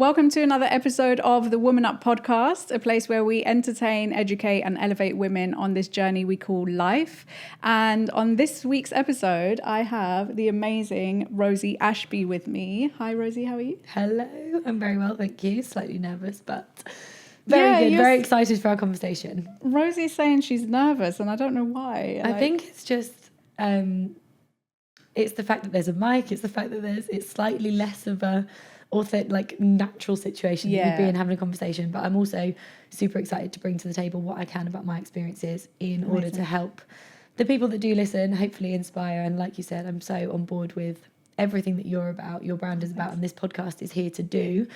Welcome to another episode of the Woman Up podcast, a place where we entertain, educate, and elevate women on this journey we call life. And on this week's episode, I have the amazing Rosie Ashby with me. Hi, Rosie, how are you? Hello, I'm very well, thank you. Slightly nervous, but very good. Very excited for our conversation. Rosie's saying she's nervous, and I don't know why. I think it's just, it's the fact that there's a mic. It's the fact that it's slightly less of a natural situation that you'd be in having a conversation. But I'm also super excited to bring to the table what I can about my experiences in order to help the people that do listen, hopefully inspire. And like you said, I'm so on board with everything that you're about, your brand is about, and this podcast is here to do.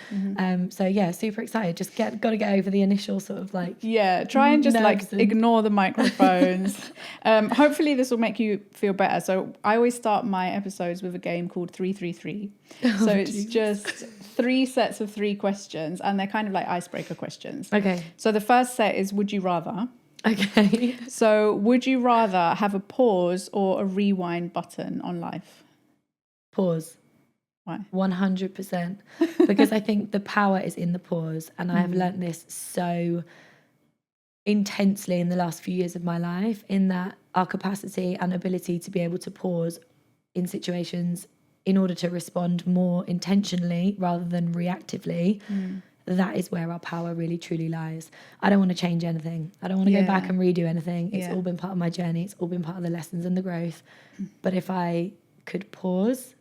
So yeah, super excited. Just got to get over the initial sort of try and just ignore the microphones. Hopefully this will make you feel better. So I always start my episodes with a game called 333. So it's just 3 sets of 3 questions, and they're kind of like icebreaker questions. Okay. So the first set is, would you rather? Okay. So would you rather have a pause or a rewind button on life? Pause. Why? 100%. Because I think the power is in the pause. And I have learnt this so intensely in the last few years of my life, in that our capacity and ability to be able to pause in situations in order to respond more intentionally rather than reactively, that is where our power really truly lies. I don't want to change anything. I don't want to go back and redo anything. It's all been part of my journey. It's all been part of the lessons and the growth. But if I could pause,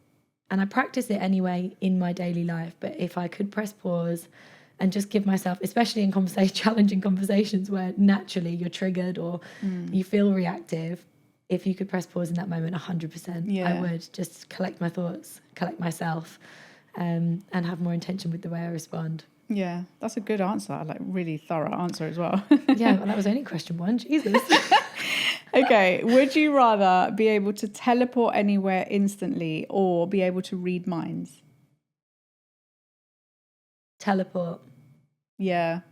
and I practice it anyway in my daily life, but if I could press pause and just give myself, especially in challenging conversations where naturally you're triggered or you feel reactive, if you could press pause in that moment 100%, I would just collect my thoughts, collect myself, and have more intention with the way I respond. Yeah, that's a good answer, like really thorough answer as well. Yeah, well, that was only question 1, Jesus. Okay, would you rather be able to teleport anywhere instantly or be able to read minds? Teleport. Yeah.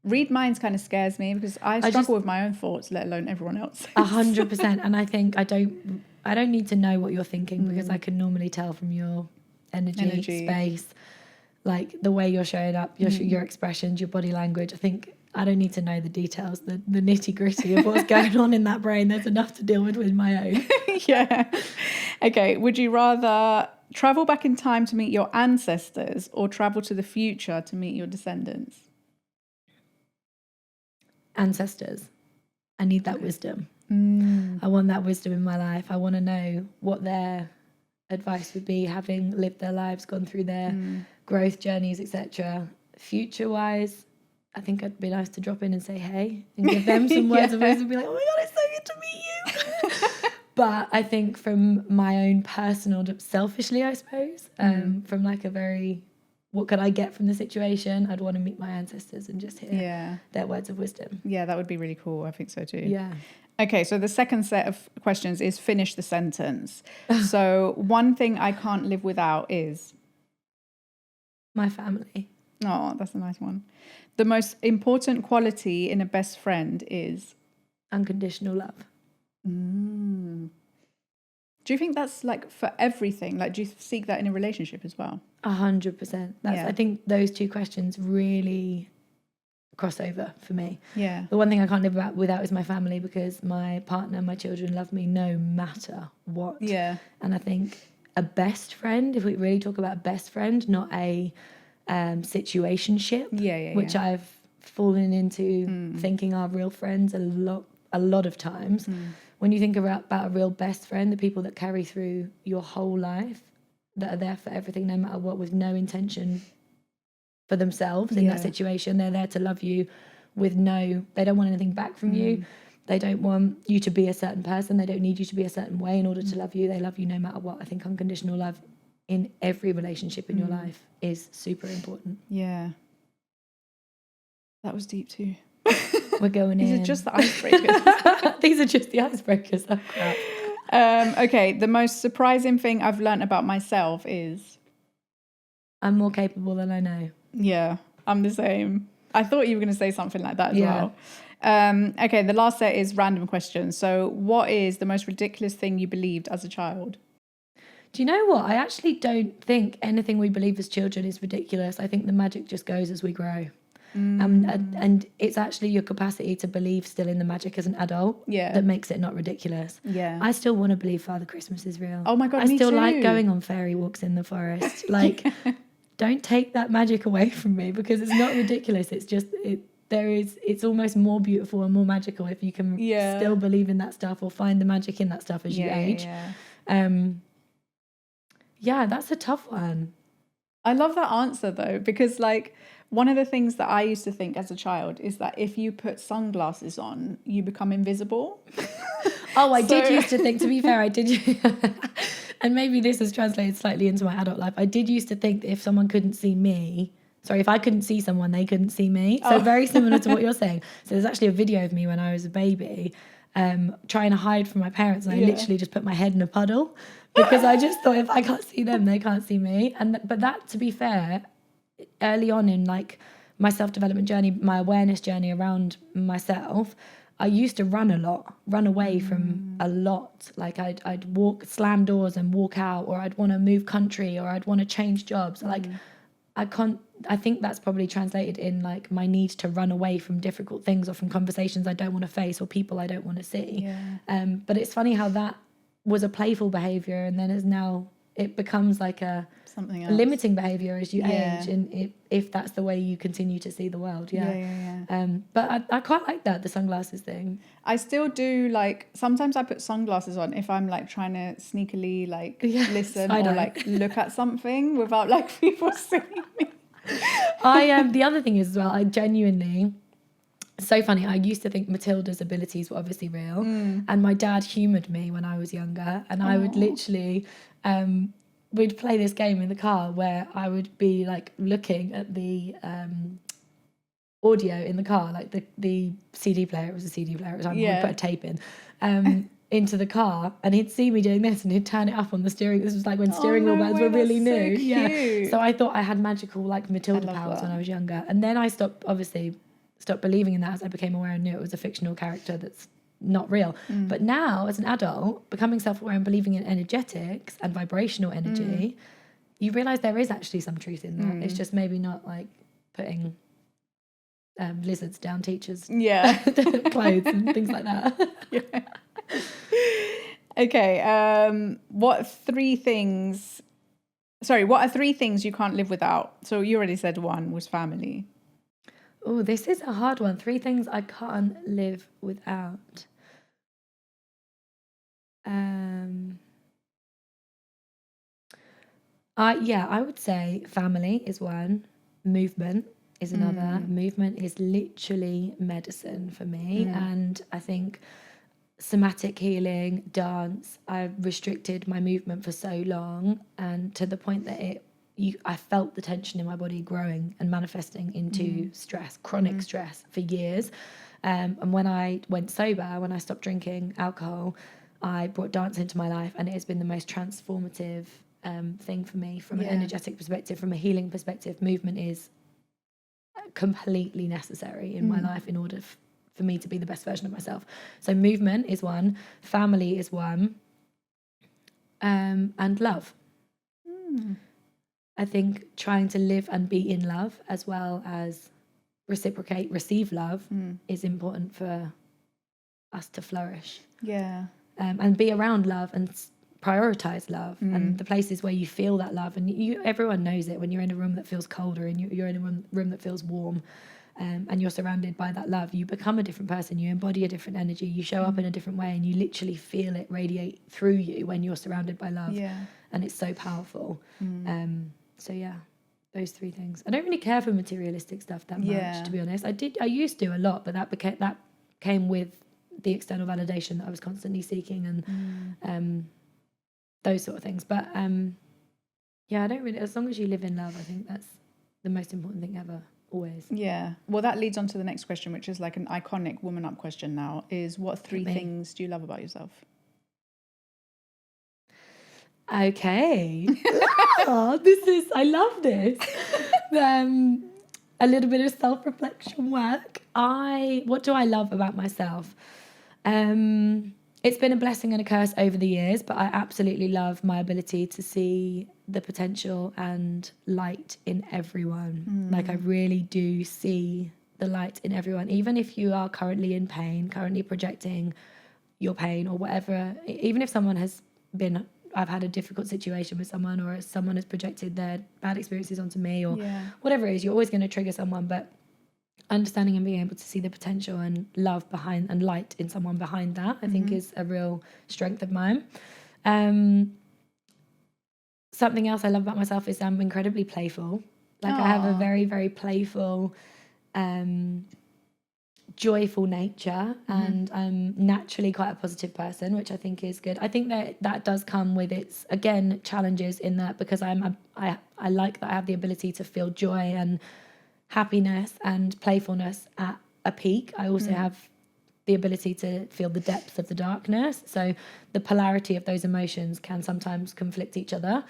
Read minds kind of scares me because I struggle with my own thoughts, let alone everyone else. 100%. And I think I don't need to know what you're thinking because I can normally tell from your energy. Space, like the way you're showing up, your expressions, your body language. I think I don't need to know the details, the nitty gritty of what's going on in that brain. There's enough to deal with my own. Yeah. Okay. Would you rather travel back in time to meet your ancestors or travel to the future to meet your descendants? Ancestors. I need that wisdom. I want that wisdom in my life. I want to know what their advice would be, having lived their lives, gone through their growth journeys, etc. Future-wise, I think it'd be nice to drop in and say hey and give them some words of wisdom and be like, oh my God, it's so good to meet you. But I think from my own personal, selfishly, I suppose, from like a very, what could I get from the situation? I'd want to meet my ancestors and just hear their words of wisdom. Yeah, that would be really cool. I think so too. Yeah. Okay, so the second set of questions is finish the sentence. So one thing I can't live without is? My family. Oh, that's a nice one. The most important quality in a best friend is? Unconditional love. Do you think that's like for everything? Like, do you seek that in a relationship as well? 100%. I think those 2 questions really cross over for me. Yeah. The one thing I can't live without is my family, because my partner, my children love me no matter what. Yeah. And I think a best friend, if we really talk about best friend, not a situationship, which I've fallen into thinking are real friends a lot of times. When you think about a real best friend, the people that carry through your whole life, that are there for everything no matter what, with no intention for themselves in that situation. They're there to love you with they don't want anything back from you. They don't want you to be a certain person. They don't need you to be a certain way in order to love you. They love you no matter what. I think unconditional love in every relationship in your life is super important. Yeah. That was deep too. We're going in. These are just the icebreakers. These are just the icebreakers. Oh, crap. Okay, the most surprising thing I've learned about myself is? I'm more capable than I know. Yeah, I'm the same. I thought you were going to say something like that as well. Okay, the last set is random questions. So what is the most ridiculous thing you believed as a child? Do you know what? I actually don't think anything we believe as children is ridiculous. I think the magic just goes as we grow. And it's actually your capacity to believe still in the magic as an adult that makes it not ridiculous. Yeah. I still want to believe Father Christmas is real. Oh my God, I me still too. like going on fairy walks in the forest. Like, don't take that magic away from me, because it's not ridiculous. It's just, it's almost more beautiful and more magical if you can still believe in that stuff or find the magic in that stuff as you age. Yeah, that's a tough one. I love that answer though, because like one of the things that I used to think as a child is that if you put sunglasses on, you become invisible. Oh, I did used to think, to be fair, I did. And maybe this has translated slightly into my adult life. I did used to think that if someone couldn't see me, if I couldn't see someone, they couldn't see me. So very similar to what you're saying. So there's actually a video of me when I was a baby trying to hide from my parents. And I literally just put my head in a puddle because I just thought if I can't see them, they can't see me. But that, to be fair, early on in like my self-development journey, my awareness journey around myself, I used to run away from a lot. Like I'd slam doors and walk out, or I'd want to move country, or I'd want to change jobs. Like I think that's probably translated in like my need to run away from difficult things or from conversations I don't want to face or people I don't want to see. But it's funny how that was a playful behavior, and then it becomes like something else. Limiting behavior as you age, and if that's the way you continue to see the world. But I quite like that, the sunglasses thing. I still do, like sometimes I put sunglasses on if I'm like trying to sneakily like listen or like look at something without like people seeing me. The other thing is as well, I genuinely, so funny, I used to think Matilda's abilities were obviously real, and my dad humoured me when I was younger, and I would literally we'd play this game in the car where I would be like looking at the audio in the car, like the CD player. It was a CD player at the time. We'd put a tape in into the car, and he'd see me doing this and he'd turn it up on the steering. This was like when steering wheel bands were really new. So so I thought I had magical like Matilda powers when I was younger, and then I stopped believing in that as I became aware and knew it was a fictional character that's not real. But now as an adult, becoming self-aware and believing in energetics and vibrational energy, you realize there is actually some truth in that. It's just maybe not like putting lizards down teachers' clothes and things like that. Okay, what are three things you can't live without? So you already said one was family. Oh, this is a hard one. 3 things I can't live without. I would say family is one. Movement is another. Movement is literally medicine for me. And I think somatic healing, dance, I've restricted my movement for so long, and to the point that I felt the tension in my body growing and manifesting into stress, chronic stress for years. And when I went sober, when I stopped drinking alcohol, I brought dance into my life, and it has been the most transformative thing for me from an energetic perspective, from a healing perspective. Movement is completely necessary in my life in order for me to be the best version of myself. So movement is one, family is one, and love. I think trying to live and be in love as well as receive love is important for us to flourish. And be around love and prioritize love and the places where you feel that love. And everyone knows it when you're in a room that feels colder and you're in a room that feels warm, and you're surrounded by that love. You become a different person. You embody a different energy. You show up in a different way, and you literally feel it radiate through you when you're surrounded by love. And it's so powerful. So yeah, those 3 things. I don't really care for materialistic stuff that much, to be honest. I used to a lot, but that came with the external validation that I was constantly seeking, and those sort of things. But I don't really, as long as you live in love, I think that's the most important thing ever, always. Well, that leads on to the next question, which is like an iconic woman up question now, is what 3 things do you love about yourself? Okay. I love this. A little bit of self-reflection work. What do I love about myself? it's been a blessing and a curse over the years, but I absolutely love my ability to see the potential and light in everyone. Like I really do see the light in everyone, even if you are currently in pain, currently projecting your pain or whatever, even if someone has been, I've had a difficult situation with someone, or someone has projected their bad experiences onto me, or whatever it is, you're always going to trigger someone. But understanding and being able to see the potential and love behind and light in someone behind that, I think is a real strength of mine. Something else I love about myself is I'm incredibly playful. Like I have a very, very playful, joyful nature, and I'm naturally quite a positive person, which I think is good. I think that does come with its, again, challenges in that, because I like that I have the ability to feel joy and happiness and playfulness at a peak. I also have the ability to feel the depth of the darkness. So the polarity of those emotions can sometimes conflict each other.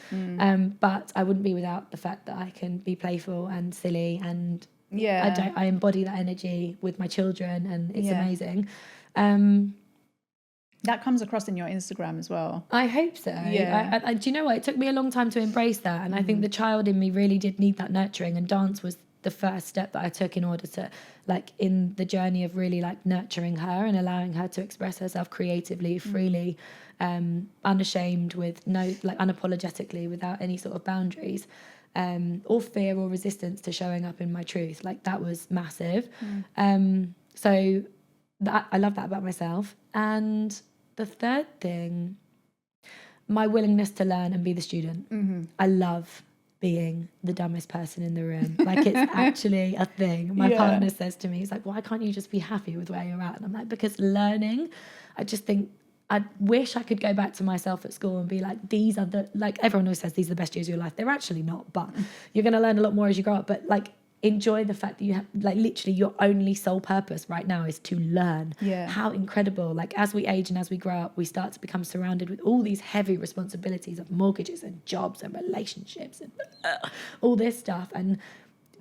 But I wouldn't be without the fact that I can be playful and silly, and I embody that energy with my children, and it's amazing. That comes across in your Instagram as well. I hope so. Yeah. I do you know what? It took me a long time to embrace that. And I think the child in me really did need that nurturing. And dance was the first step that I took in order to, like, in the journey of really, like, nurturing her and allowing her to express herself creatively, freely, unashamed, with no, like, unapologetically, without any sort of boundaries. Or fear or resistance to showing up in my truth. Like, that was massive. So that, I love that about myself. And the third thing, my willingness to learn and be the student. I love being the dumbest person in the room. Like, it's actually a thing. My partner says to me, he's like, why can't you just be happy with where you're at? And I'm like, because learning, I just think, I wish I could go back to myself at school and be like, these are the, like, everyone always says these are the best years of your life. They're actually not, but you're going to learn a lot more as you grow up. But, like, enjoy the fact that you have, like, literally your only sole purpose right now is to learn. How incredible. Like, as we age and as we grow up, we start to become surrounded with all these heavy responsibilities of mortgages and jobs and relationships and all this stuff. And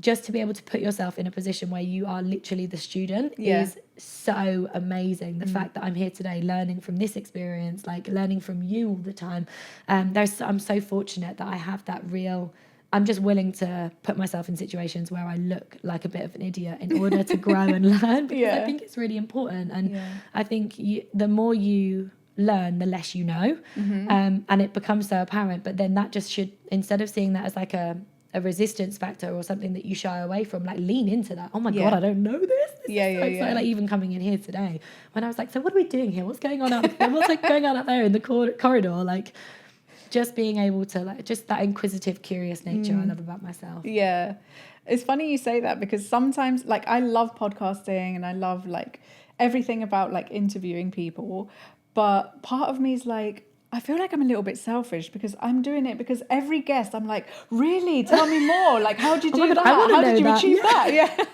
just to be able to put yourself in a position where you are literally the student is so amazing. The fact that I'm here today learning from this experience, like learning from you all the time. I'm so fortunate that I have that real, I'm just willing to put myself in situations where I look like a bit of an idiot in order to grow and learn, because I think it's really important. And I think the more you learn, the less you know, and it becomes so apparent. But then that just should, instead of seeing that as like a resistance factor or something that you shy away from, like, lean into that. Oh my God, I don't know this. So, like, even coming in here today, when I was like, so what are we doing here? What's going on up there? What's like going on up there in the corridor? Like, just being able to, like, just that inquisitive, curious nature I love about myself. Yeah. It's funny you say that, because sometimes, like, I love podcasting and I love, like, everything about, like, interviewing people. But part of me is like, I feel like I'm a little bit selfish, because I'm doing it because every guest I'm like, really, tell me more. Like, how did you do that? How did you achieve that?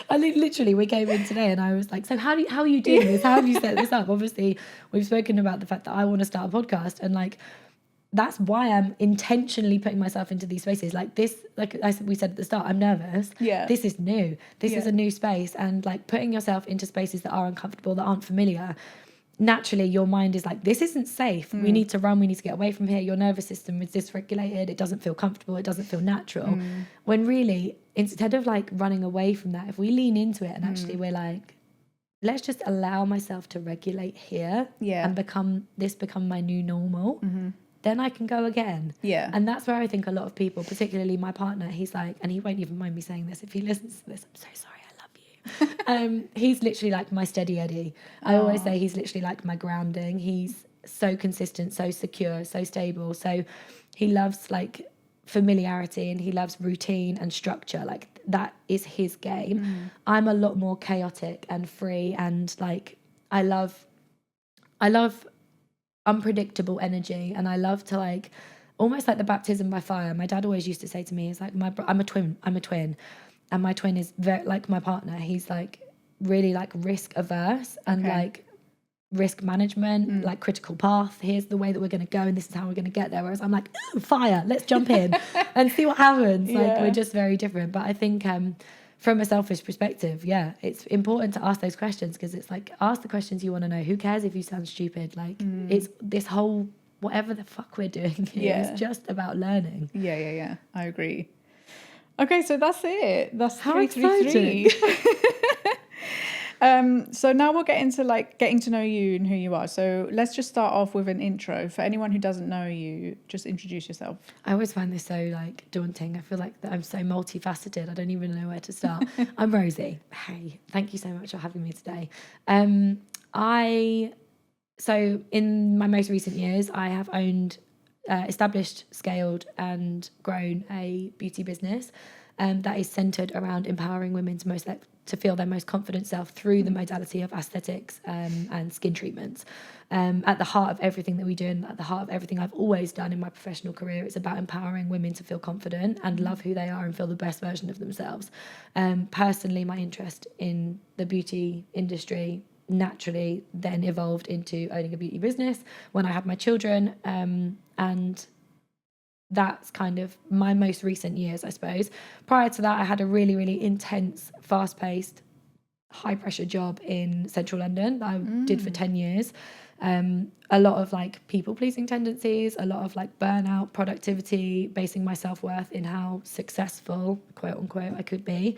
I literally, we came in today and I was like, so how are you doing this? How have you set this up? Obviously, we've spoken about the fact that I want to start a podcast, and, like, that's why I'm intentionally putting myself into these spaces. Like this, like we said at the start, I'm nervous. This is new. This is a new space. And, like, putting yourself into spaces that are uncomfortable, that aren't familiar, naturally your mind is like, this isn't safe. We need to run. We need to get away from here. Your nervous system is dysregulated. It doesn't feel comfortable. It doesn't feel natural. When really, instead of, like, running away from that, if we lean into it and actually we're like, let's just allow myself to regulate here and become my new normal, then I can go again. And that's where I think a lot of people, particularly my partner, he's like, and he won't even mind me saying this if he listens to this, I'm so sorry, I love you. He's literally like my steady Eddie. I always say he's literally like my grounding. He's so consistent, so secure, so stable. So he loves, like, familiarity, and he loves routine and structure. Like, that is his game. I'm a lot more chaotic and free, and, like, I love unpredictable energy, and I love to, like, almost like the baptism by fire. My dad always used to say to me, he's like, I'm a twin, and my twin is very like my partner. He's, like, really, like, risk averse and like risk management, like critical path. Here's the way that we're going to go, and this is how we're going to get there. Whereas I'm like, ooh, fire, let's jump in and see what happens. Like, we're just very different. But I think from a selfish perspective, yeah, it's important to ask those questions, because it's like, ask the questions you want to know. Who cares if you sound stupid? Like, it's this whole, whatever the fuck we're doing here is just about learning. Yeah. I agree. Okay, so that's it. That's How 333. So now we'll get into like getting to know you and who you are. So let's just start off with an intro. For anyone who doesn't know you, just introduce yourself. I always find this so like daunting. I feel like that I'm so multifaceted. I don't even know where to start. I'm Rosie. Hey, thank you so much for having me today. So in my most recent years, I have owned, established, scaled and grown a beauty business that is centered around empowering women to feel their most confident self through the modality of aesthetics and skin treatments. At the heart of everything that we do, and at the heart of everything I've always done in my professional career, it's about empowering women to feel confident and love who they are and feel the best version of themselves. Personally, my interest in the beauty industry naturally then evolved into owning a beauty business when I had my children, and that's kind of my most recent years, I suppose. Prior to that, I had a really, really intense, fast-paced, high-pressure job in central London that I did for 10 years. A lot of like people-pleasing tendencies, a lot of like burnout, productivity, basing my self-worth in how successful, quote unquote, I could be.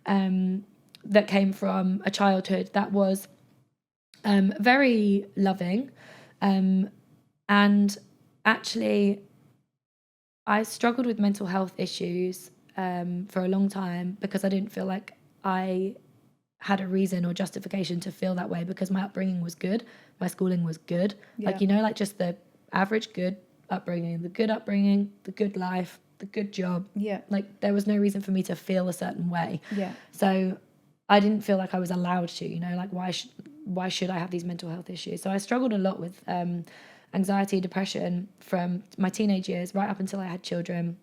That came from a childhood that was very loving. And actually, I struggled with mental health issues for a long time because I didn't feel like I had a reason or justification to feel that way, because my upbringing was good. My schooling was good. Yeah. Like, you know, like just the average good upbringing, the good life, the good job. Yeah. Like there was no reason for me to feel a certain way. Yeah. So I didn't feel like I was allowed to, you know, like why should I have these mental health issues? So I struggled a lot with anxiety, depression from my teenage years right up until I had children,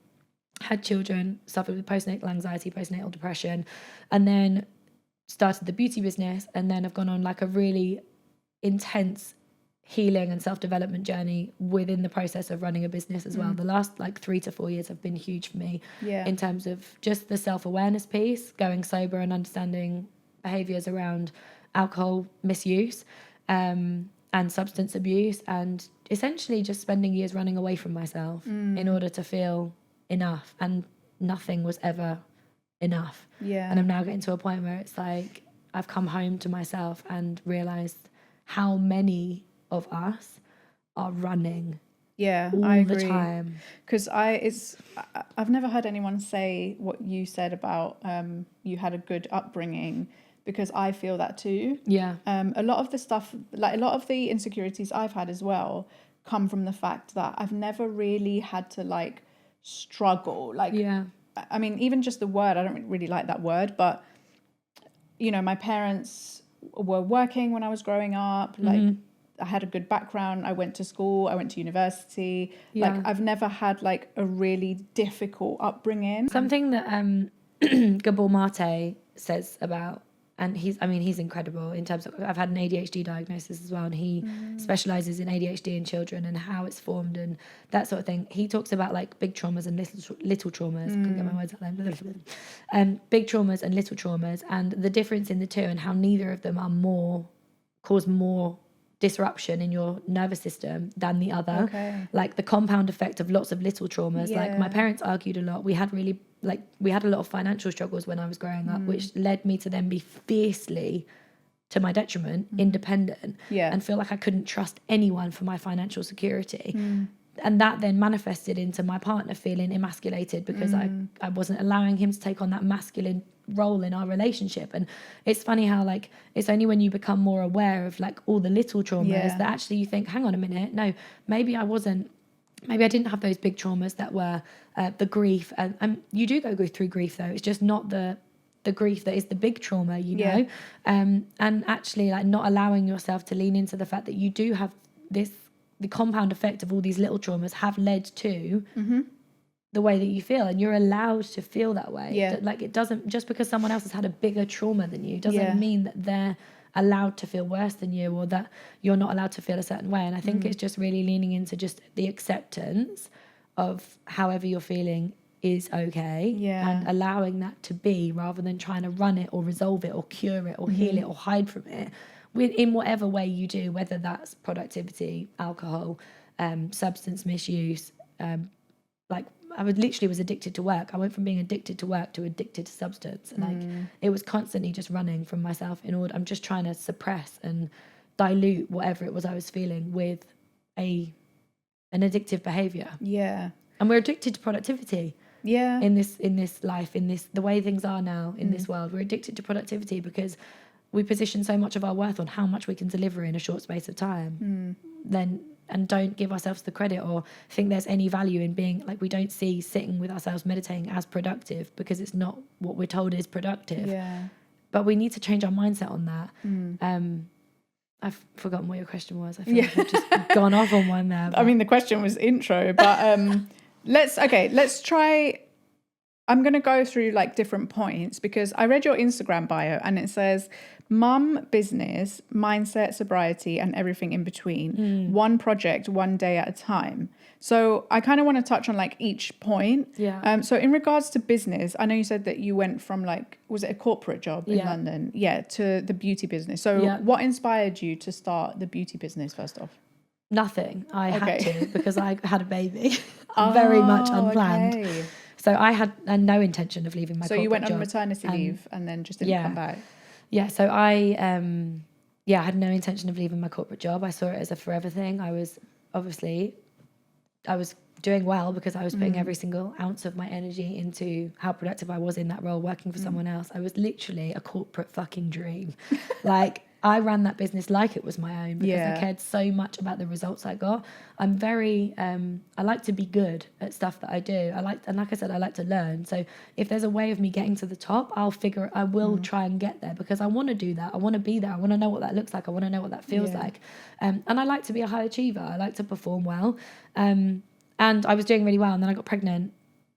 suffered with postnatal anxiety, postnatal depression, and then started the beauty business. And then I've gone on like a really intense healing and self-development journey within the process of running a business as well. The last like 3 to 4 years have been huge for me in terms of just the self-awareness piece, going sober and understanding behaviors around alcohol misuse and substance abuse, and essentially just spending years running away from myself in order to feel enough, and nothing was ever enough. And I'm now getting to a point where it's like I've come home to myself and realized how many of us are running all I agree. the time. Because I've never heard anyone say what you said about you had a good upbringing, because I feel that too. A lot of the stuff, like a lot of the insecurities I've had as well, come from the fact that I've never really had to like struggle. Like, I mean, even just the word, I don't really like that word, but you know, my parents were working when I was growing up. Like, I had a good background. I went to school. I went to university. Like, I've never had like a really difficult upbringing. Something that Gabor Mate says about, and he's incredible in terms of, I've had an ADHD diagnosis as well, and he specializes in ADHD in children and how it's formed and that sort of thing. He talks about like big traumas and little traumas. Couldn't get my words out there. Big traumas and little traumas, and the difference in the two, and how neither of them are cause more disruption in your nervous system than the other. Like the compound effect of lots of little traumas. Like my parents argued a lot. We had a lot of financial struggles when I was growing up, which led me to then be fiercely, to my detriment, independent and feel like I couldn't trust anyone for my financial security. And that then manifested into my partner feeling emasculated because I wasn't allowing him to take on that masculine role in our relationship. And it's funny how like it's only when you become more aware of like all the little traumas that actually you think, hang on a minute, no, maybe I didn't have those big traumas that were the grief, and you do go through grief though, it's just not the grief that is the big trauma, you know. And actually like not allowing yourself to lean into the fact that you do have the compound effect of all these little traumas have led to the way that you feel, and you're allowed to feel that way. Like it doesn't, just because someone else has had a bigger trauma than you doesn't mean that they're allowed to feel worse than you, or that you're not allowed to feel a certain way. And I think it's just really leaning into just the acceptance of however you're feeling is okay, and allowing that to be, rather than trying to run it or resolve it or cure it or heal it or hide from it, in whatever way you do, whether that's productivity, alcohol, substance misuse. Like I was addicted to work. I went from being addicted to work to addicted to substance. And like it was constantly just running from myself in order. I'm just trying to suppress and dilute whatever it was I was feeling with an addictive behavior. Yeah. And we're addicted to productivity. Yeah. In this life, the way things are now in this world, we're addicted to productivity because we position so much of our worth on how much we can deliver in a short space of time. And don't give ourselves the credit or think there's any value in being like, we don't see sitting with ourselves meditating as productive because it's not what we're told is productive. Yeah. But we need to change our mindset on that. I've forgotten what your question was. I feel like I've just gone off on one there. I mean, the question was intro, but let's try. I'm going to go through like different points because I read your Instagram bio and it says mum, business, mindset, sobriety, and everything in between. One project, one day at a time. So I kind of want to touch on like each point. Yeah. So in regards to business, I know you said that you went from like, was it a corporate job in London? Yeah, to the beauty business. So what inspired you to start the beauty business first off? Nothing. I had to because I had a baby. Very much unplanned. Okay. So I had no intention of leaving my corporate job. So you went on maternity leave and then just didn't come back? Yeah, so I had no intention of leaving my corporate job. I saw it as a forever thing. I was doing well because I was putting every single ounce of my energy into how productive I was in that role, working for someone else. I was literally a corporate fucking dream. Like, I ran that business like it was my own because I cared so much about the results I got. I'm very, I like to be good at stuff that I do. And like I said, I like to learn. So if there's a way of me getting to the top, I will try and get there because I want to do that. I want to be there. I want to know what that looks like. I want to know what that feels like. And I like to be a high achiever. I like to perform well. And I was doing really well. And then I got pregnant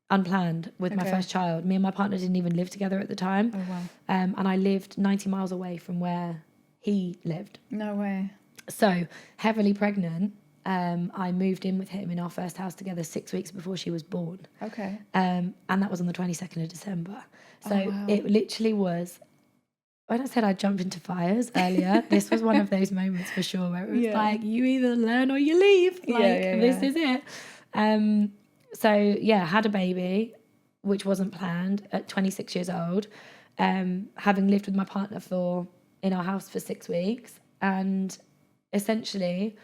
unplanned with my first child. Me and my partner didn't even live together at the time. Oh, wow. And I lived 90 miles away from where he lived. No way. So heavily pregnant, I moved in with him in our first house together 6 weeks before she was born. Okay. And that was on the 22nd of December. So it literally was, when I said I jumped into fires earlier, this was one of those moments for sure where it was like, you either learn or you leave. Like, this is it. So had a baby, which wasn't planned, at 26 years old, having lived with my partner in our house for 6 weeks, and essentially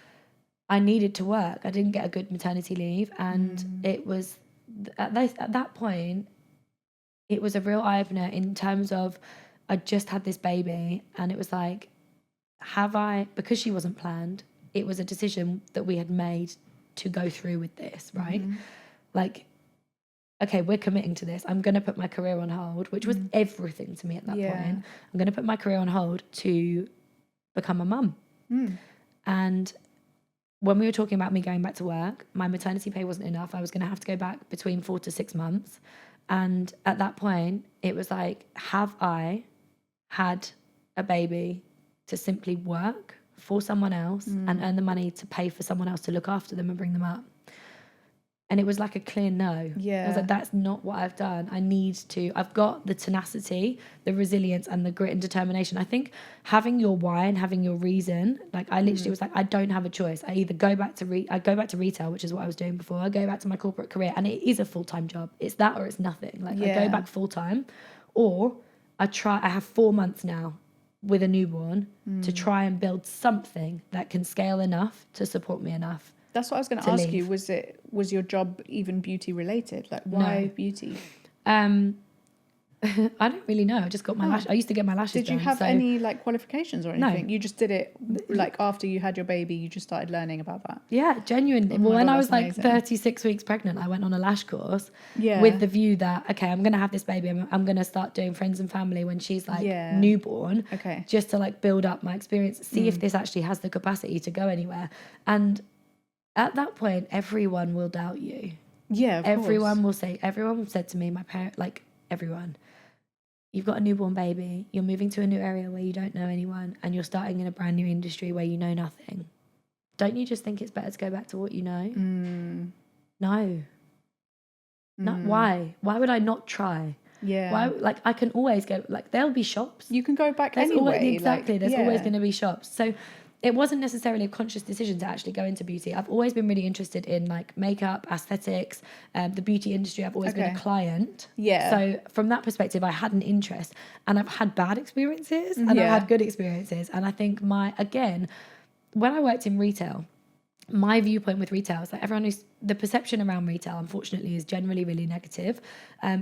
I needed to work. I didn't get a good maternity leave, and it was at that point it was a real eye-opener in terms of I just had this baby, and it was like, because she wasn't planned, it was a decision that we had made to go through with this, right? Like, okay, we're committing to this. I'm going to put my career on hold, which was everything to me at that point. I'm going to put my career on hold to become a mum. And when we were talking about me going back to work, my maternity pay wasn't enough. I was going to have to go back between 4 to 6 months. And at that point, it was like, have I had a baby to simply work for someone else and earn the money to pay for someone else to look after them and bring them up? And it was like a clear no. Yeah. I was like, that's not what I've done. I've got the tenacity, the resilience, and the grit and determination. I think having your why and having your reason, like I literally was like, I don't have a choice. I either go back to retail, which is what I was doing before. I go back to my corporate career, and it is a full-time job. It's that or it's nothing. Like I go back full-time, or I have 4 months now with a newborn to try and build something that can scale enough to support me enough. That's what I was going to ask you. Was your job even beauty related? Like, why beauty? I don't really know. I just got my lash. I used to get my lashes done. Did you have any like qualifications or anything? No. You just did it like after you had your baby, you just started learning about that? Yeah, genuinely. Oh when God, I was like amazing. 36 weeks pregnant, I went on a lash course with the view that, okay, I'm going to have this baby. I'm going to start doing friends and family when she's like newborn. Okay. Just to like build up my experience, see if this actually has the capacity to go anywhere. And at that point, everyone will doubt you. Yeah, everyone will say, everyone said to me, my parent, like everyone, you've got a newborn baby, you're moving to a new area where you don't know anyone, and you're starting in a brand new industry where you know nothing. Don't you just think it's better to go back to what you know? No. Why would I not try? Yeah. Why, like, I can always go, like, there'll be shops. You can go back There's anyway. Always, exactly. There's always going to be shops. So it wasn't necessarily a conscious decision to actually go into beauty. I've always been really interested in like makeup, aesthetics, the beauty industry. I've always been a client. Yeah. So from that perspective, I had an interest, and I've had bad experiences and I've had good experiences. And I think when I worked in retail, my viewpoint with retail is that the perception around retail, unfortunately, is generally really negative.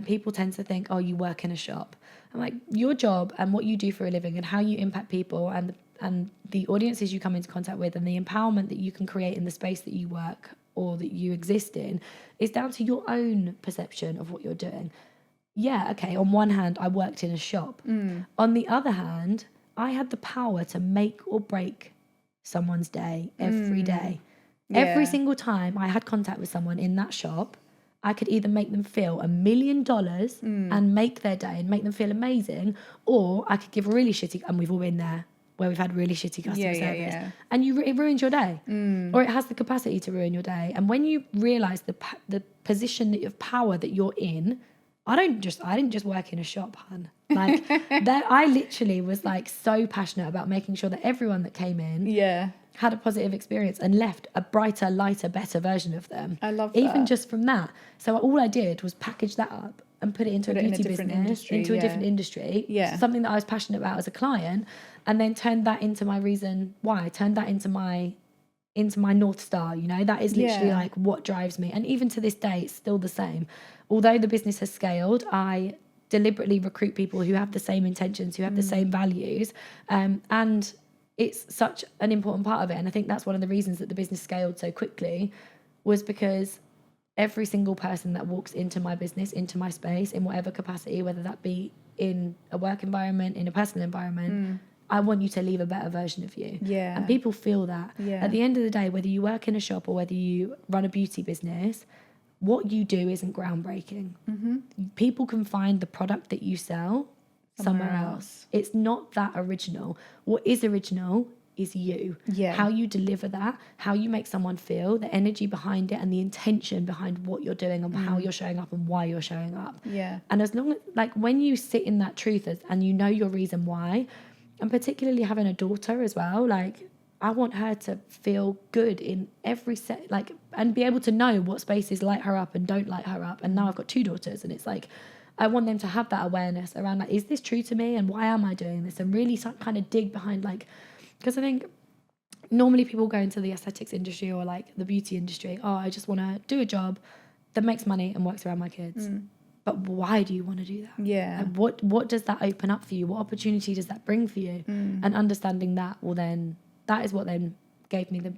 People tend to think, oh, you work in a shop. I'm like, your job and what you do for a living and how you impact people and the audiences you come into contact with and the empowerment that you can create in the space that you work or that you exist in is down to your own perception of what you're doing. Yeah, okay, on one hand, I worked in a shop. On the other hand, I had the power to make or break someone's day every day. Yeah. Every single time I had contact with someone in that shop, I could either make them feel $1 million and make their day and make them feel amazing, or I could give really shitty, and we've all been there, where we've had really shitty customer service. And it ruins your day. Or it has the capacity to ruin your day. And when you realise the position of power that you're in, I didn't just work in a shop, hun. Like, I literally was like so passionate about making sure that everyone that came in had a positive experience and left a brighter, lighter, better version of them. I love that. Even just from that. So all I did was package that up and put it into a beauty business, into a different industry. Yeah. Something that I was passionate about as a client, and then turned that into my reason why. Turned that into my North Star, you know? That is literally like what drives me. And even to this day, it's still the same. Although the business has scaled, I deliberately recruit people who have the same intentions, who have the same values, and it's such an important part of it. And I think that's one of the reasons that the business scaled so quickly, was because every single person that walks into my business, into my space, in whatever capacity, whether that be in a work environment, in a personal environment, I want you to leave a better version of you. Yeah. And people feel that. Yeah. At the end of the day, whether you work in a shop or whether you run a beauty business, what you do isn't groundbreaking. People can find the product that you sell somewhere else. It's not that original. What is original is you. Yeah. How you deliver that, how you make someone feel, the energy behind it, and the intention behind what you're doing and how you're showing up and why you're showing up. Yeah. And as long as, like, when you sit in that truth and you know your reason why, and particularly having a daughter as well, like, I want her to feel good in every set, like, and be able to know what spaces light her up and don't light her up. And now I've got 2 daughters, and it's like, I want them to have that awareness around, like, is this true to me and why am I doing this? And really kind of dig behind, like, because I think normally people go into the aesthetics industry or like the beauty industry, oh, I just want to do a job that makes money and works around my kids. But why do you want to do that? Yeah. And what does that open up for you? What opportunity does that bring for you? And understanding that that is what then gave me the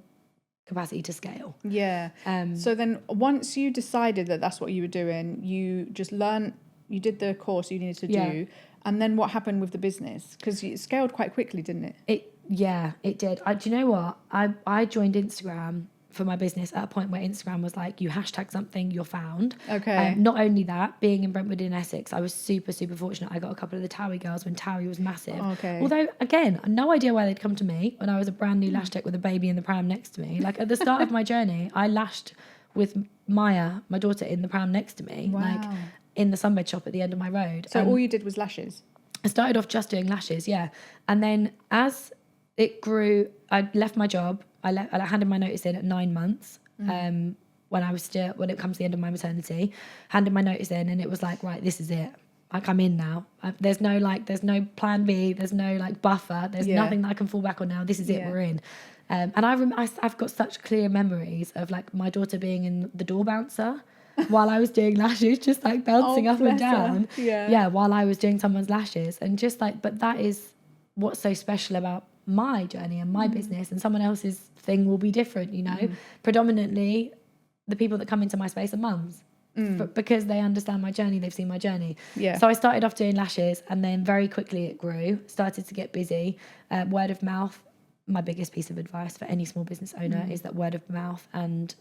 capacity to scale. Yeah. So then once you decided that that's what you were doing, you just learned, you did the course you needed to do. And then what happened with the business? Because it scaled quite quickly, didn't it? It did. Do you know what? I joined Instagram for my business at a point where Instagram was like, you hashtag something, you're found. Okay. Not only that, being in Brentwood in Essex, I was super, super fortunate. I got a couple of the Towie girls when Towie was massive. Okay. Although, again, no idea why they'd come to me when I was a brand new lash tech with a baby in the pram next to me. Like, at the start of my journey, I lashed with Maya, my daughter, in the pram next to me. Wow. Like, in the sunbed shop at the end of my road. So all you did was lashes? I started off just doing lashes, yeah. And then as it grew, I left my job. I handed my notice in at 9 months when it comes to the end of my maternity. Handed my notice in, and it was like, right, this is it. Like, I'm in now. There's no plan B. There's no like buffer. There's nothing that I can fall back on now. This is it. We're in. And I've got such clear memories of like my daughter being in the door bouncer while I was doing lashes, just like bouncing up and down. Yeah, while I was doing someone's lashes. And just like, but that is what's so special about my journey and my business, and someone else's thing will be different, you know. Predominantly the people that come into my space are mums, because they understand my journey, they've seen my journey. So I started off doing lashes, and then very quickly it grew, started to get busy. Word of mouth, my biggest piece of advice for any small business owner is that word of mouth and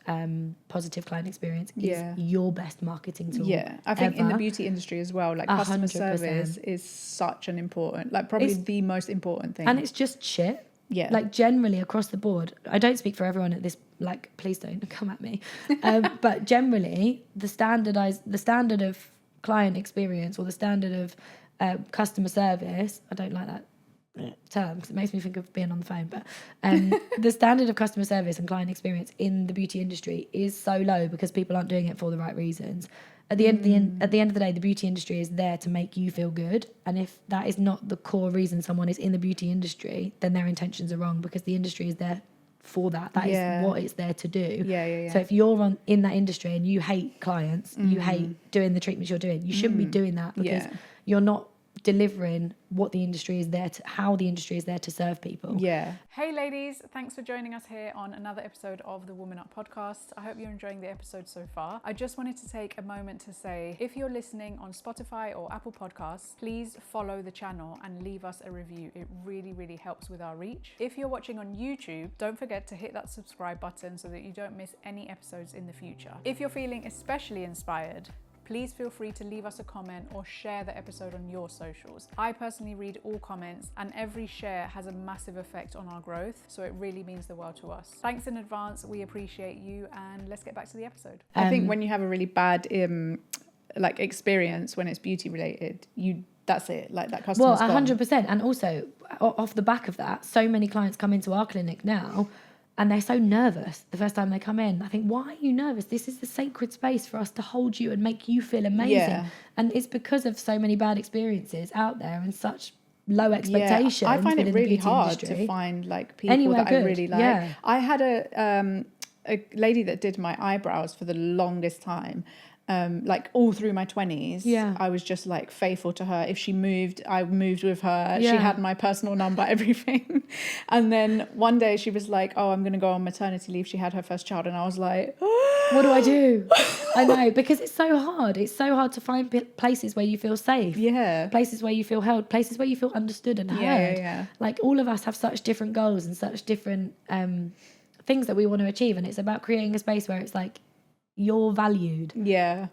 positive client experience is your best marketing tool. I think in the beauty industry as well, like 100%. Customer service is such an important, like probably the most important thing. And it's just shit. Like generally across the board, I don't speak for everyone at this like, please don't come at me. But generally, the standard of client experience, or the standard of customer service, I don't like that term because it makes me think of being on the phone, but the standard of customer service and client experience in the beauty industry is so low because people aren't doing it for the right reasons. At the end of the day, the beauty industry is there to make you feel good, and if that is not the core reason someone is in the beauty industry, then their intentions are wrong, because the industry is there for that. That is what it's there to do. So if you're in that industry and you hate clients, you hate doing the treatments you're doing, you shouldn't be doing that, because you're not delivering what the industry is there to, how the industry is there to serve people. Hey ladies, thanks for joining us here on another episode of the Woman Up podcast. I hope you're enjoying the episode so far. I just wanted to take a moment to say, if you're listening on Spotify or Apple Podcasts, please follow the channel and leave us a review. It really helps with our reach. If you're watching on YouTube, don't forget to hit that subscribe button so that you don't miss any episodes in the future. If you're feeling especially inspired, please feel free to leave us a comment or share the episode on your socials. I personally read all comments, and every share has a massive effect on our growth, so it really means the world to us. Thanks in advance, we appreciate you, and let's get back to the episode. I think when you have a really bad like experience when it's beauty related, that's it, like that customer's Well, 100%. And also, off the back of that, so many clients come into our clinic now and they're so nervous the first time they come in. I think, why are you nervous? This is the sacred space for us to hold you and make you feel amazing. And it's because of so many bad experiences out there and such low expectations. I find it really hard to find like people that I really like. I had a lady that did my eyebrows for the longest time. Like all through my 20s, I was just like faithful to her. If she moved, I moved with her. She had my personal number, everything. And then one day she was like, oh, I'm going to go on maternity leave. She had her first child. And I was like, what do I do? I know, because it's so hard. It's so hard to find places where you feel safe. Places where you feel held, places where you feel understood and heard. Like, all of us have such different goals and such different things that we want to achieve. And it's about creating a space where it's like, you're valued.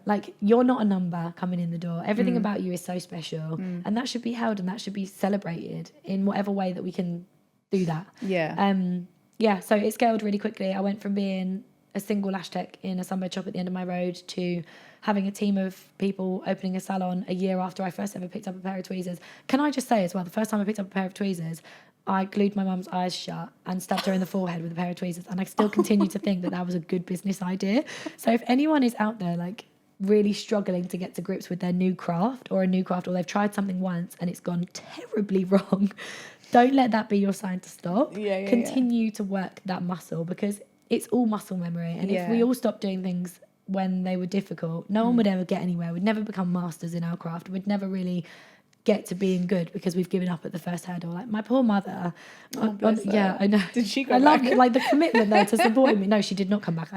Like, you're not a number coming in the door. Everything about you is so special, and that should be held and that should be celebrated in whatever way that we can do that. So it scaled really quickly. I went from being a single lash tech in a sunbed shop at the end of my road to having a team of people opening a salon a year after I first ever picked up a pair of tweezers. Can I just say as well, the first time I picked up a pair of tweezers, I glued my mum's eyes shut and stabbed her in the forehead with a pair of tweezers, and I still continue to think that was a good business idea. So if anyone is out there like really struggling to get to grips with their new craft, or they've tried something once and it's gone terribly wrong, don't let that be your sign to stop. Continue to work that muscle, because it's all muscle memory. And if we all stop doing things when they were difficult, no one would ever get anywhere. We'd never become masters in our craft. We'd never really get to being good because we've given up at the first hurdle. Like my poor mother. I know. Did she go I back? love like the commitment though to supporting me. No, she did not come back.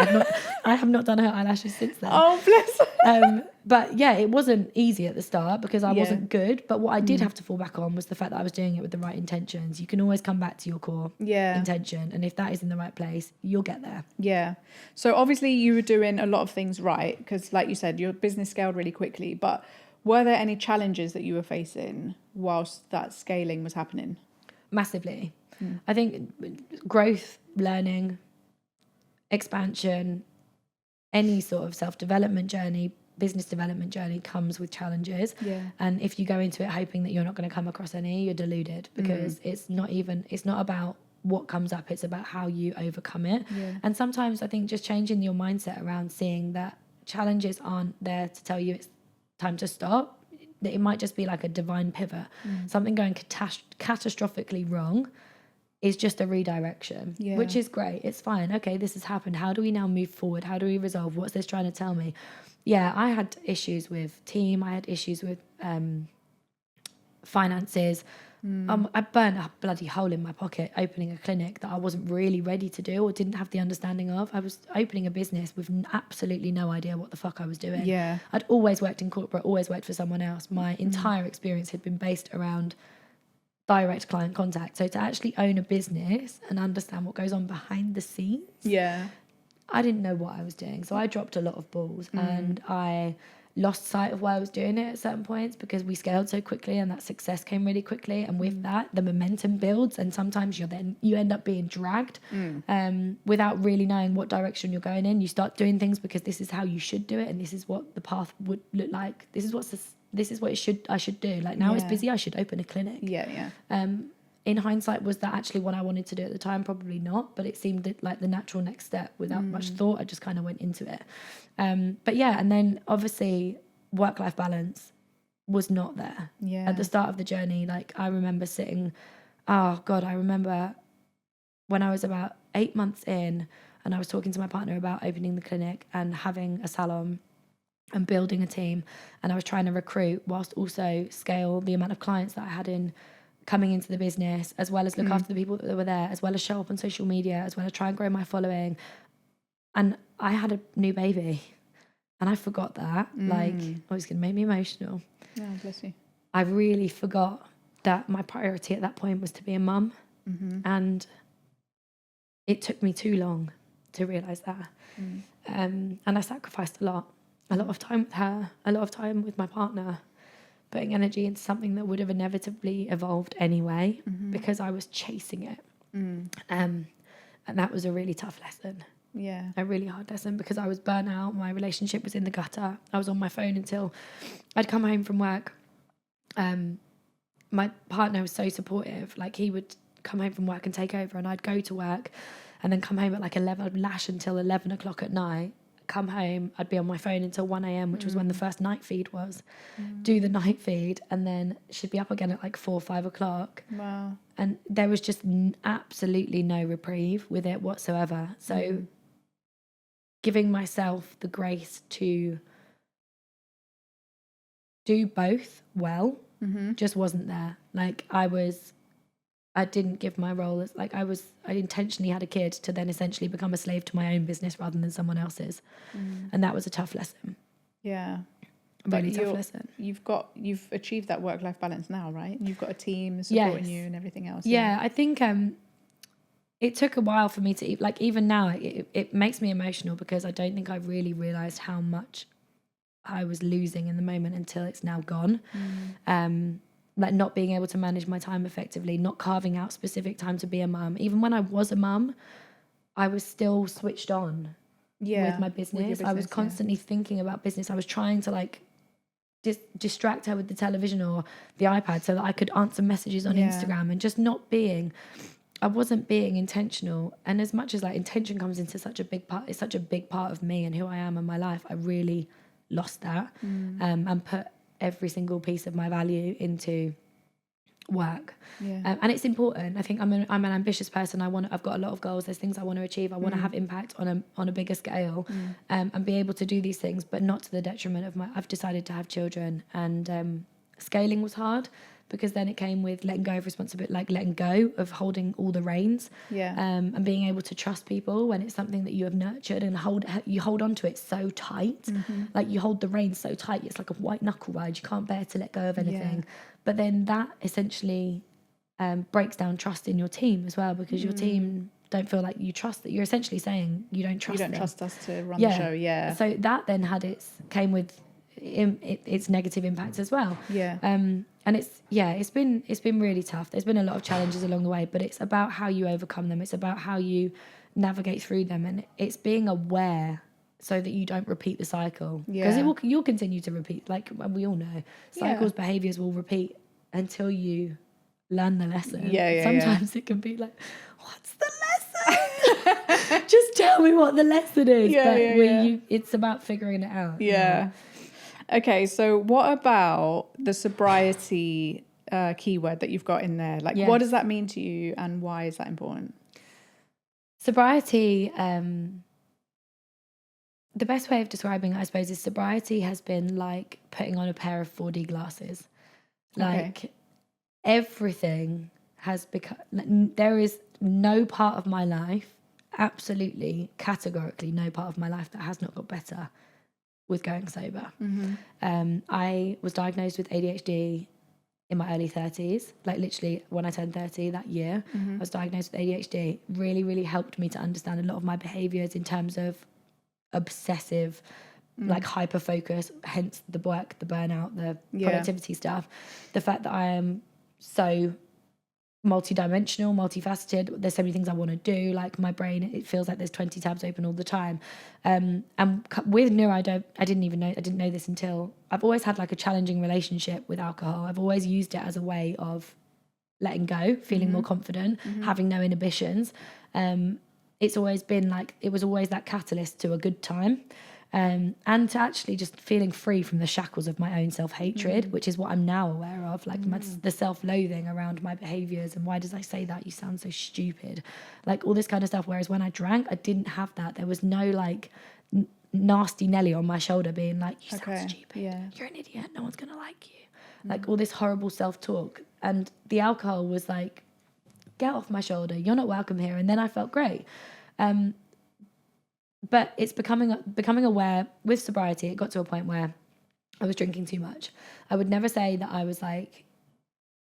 I have not done her eyelashes since then. Oh, bless her. But yeah, it wasn't easy at the start because I wasn't good. But what I did have to fall back on was the fact that I was doing it with the right intentions. You can always come back to your core intention. And if that is in the right place, you'll get there. So obviously you were doing a lot of things right, because like you said, your business scaled really quickly. But were there any challenges that you were facing whilst that scaling was happening? Massively. I think growth, learning, expansion, any sort of self-development journey, business development journey comes with challenges. And if you go into it hoping that you're not going to come across any, you're deluded, because it's not about what comes up, it's about how you overcome it. And sometimes I think just changing your mindset around seeing that challenges aren't there to tell you it's time to stop. It might just be like a divine pivot. Something going catastrophically wrong is just a redirection, which is great. It's fine. Okay, this has happened. How do we now move forward? How do we resolve? What's this trying to tell me? I had issues with team. I had issues with finances. I burnt a bloody hole in my pocket opening a clinic that I wasn't really ready to do or didn't have the understanding of. I was opening a business with absolutely no idea what the fuck I was doing. I'd always worked in corporate, always worked for someone else. My entire experience had been based around direct client contact. So to actually own a business and understand what goes on behind the scenes, I didn't know what I was doing. So I dropped a lot of balls and I lost sight of why I was doing it at certain points, because we scaled so quickly and that success came really quickly. And with that, the momentum builds, and sometimes you end up being dragged without really knowing what direction you're going in. You start doing things because this is how you should do it, and this is what the path would look like. This is what I should do. Like, now it's busy, I should open a clinic. In hindsight, was that actually what I wanted to do at the time? Probably not, but it seemed like the natural next step. Without much thought, I just kind of went into it. But yeah, and then obviously work-life balance was not there. At the start of the journey. Like, I remember I remember when I was about 8 months in, and I was talking to my partner about opening the clinic and having a salon and building a team, and I was trying to recruit whilst also scale the amount of clients that I had coming into the business, as well as look after the people that were there, as well as show up on social media, as well as try and grow my following. And I had a new baby, and I forgot that. Like, oh, it's going to make me emotional. Yeah, bless you. I really forgot that my priority at that point was to be a mum. And it took me too long to realise that. And I sacrificed a lot of time with her, a lot of time with my partner, putting energy into something that would have inevitably evolved anyway, because I was chasing it. And that was a really tough lesson. Yeah. A really hard lesson, because I was burnt out. My relationship was in the gutter. I was on my phone until I'd come home from work. My partner was so supportive. Like, he would come home from work and take over, and I'd go to work and then come home at like 11, I'd lash until 11 o'clock at night. Come home, I'd be on my phone until 1 a.m, which was when the first night feed was. Do the night feed, and then she'd be up again at like 4 or 5 o'clock. Wow. And there was just absolutely no reprieve with it whatsoever. So giving myself the grace to do both well just wasn't there. Like, I didn't give my role as, like, I intentionally had a kid to then essentially become a slave to my own business rather than someone else's. And that was a tough lesson. Yeah. Really tough lesson. You've achieved that work-life balance now, right? You've got a team supporting you and everything else. Yeah, I think it took a while for me to, like, even now, it makes me emotional, because I don't think I really realised how much I was losing in the moment until it's now gone. Like, not being able to manage my time effectively, not carving out specific time to be a mum. Even when I was a mum, I was still switched on with my business. I was constantly thinking about business. I was trying to, like, distract her with the television or the iPad so that I could answer messages on Instagram, and just I wasn't being intentional. And as much as, like, intention comes into such a big part, it's such a big part of me and who I am in my life, I really lost that and put every single piece of my value into work. And it's important. I think I'm an ambitious person. I've got a lot of goals. There's things I want to achieve. I want to have impact on a bigger scale, and be able to do these things, but not to the detriment of I've decided to have children, and scaling was hard, because then it came with letting go of responsibility, like letting go of holding all the reins, and being able to trust people when it's something that you have nurtured, and you hold on to it so tight, like you hold the reins so tight, it's like a white knuckle ride. You can't bear to let go of anything. But then that essentially breaks down trust in your team as well, because your team don't feel like you trust, that you're essentially saying you don't trust them. Trust us to run the show. So that then came with its negative impacts as well. And it's been really tough. There's been a lot of challenges along the way, but it's about how you overcome them. It's about how you navigate through them, and it's being aware so that you don't repeat the cycle, because you'll continue to repeat. Like, we all know, cycles, behaviors will repeat until you learn the lesson. Sometimes it can be like, what's the lesson? Just tell me what the lesson is. It's about figuring it out. Okay, so what about the sobriety keyword that you've got in there? Like, what does that mean to you, and why is that important? Sobriety, the best way of describing it, I suppose, is sobriety has been like putting on a pair of 4D glasses. Like, everything has become, there is no part of my life, absolutely, categorically no part of my life that has not got better with going sober. I was diagnosed with ADHD in my early 30s, like literally when I turned 30 that year. I was diagnosed with ADHD. Really, really helped me to understand a lot of my behaviours in terms of obsessive like hyper focus, hence the work, the burnout, the productivity stuff. The fact that I am so multi-dimensional, multifaceted, there's so many things I want to do, like my brain, it feels like there's 20 tabs open all the time. And with neuro, I didn't know this until I've always had like a challenging relationship with alcohol. I've always used it as a way of letting go, feeling more confident, having no inhibitions. It's always been like, it was always that catalyst to a good time. And to actually just feeling free from the shackles of my own self-hatred, which is what I'm now aware of, like the self-loathing around my behaviours, and why does I say that? You sound so stupid. Like all this kind of stuff. Whereas when I drank, I didn't have that. There was no like nasty Nelly on my shoulder being like, you sound stupid. Yeah. You're an idiot. No one's going to like you. Like all this horrible self-talk. And the alcohol was like, get off my shoulder. You're not welcome here. And then I felt great. But it's becoming aware with sobriety. It got to a point where I was drinking too much. I would never say that I was like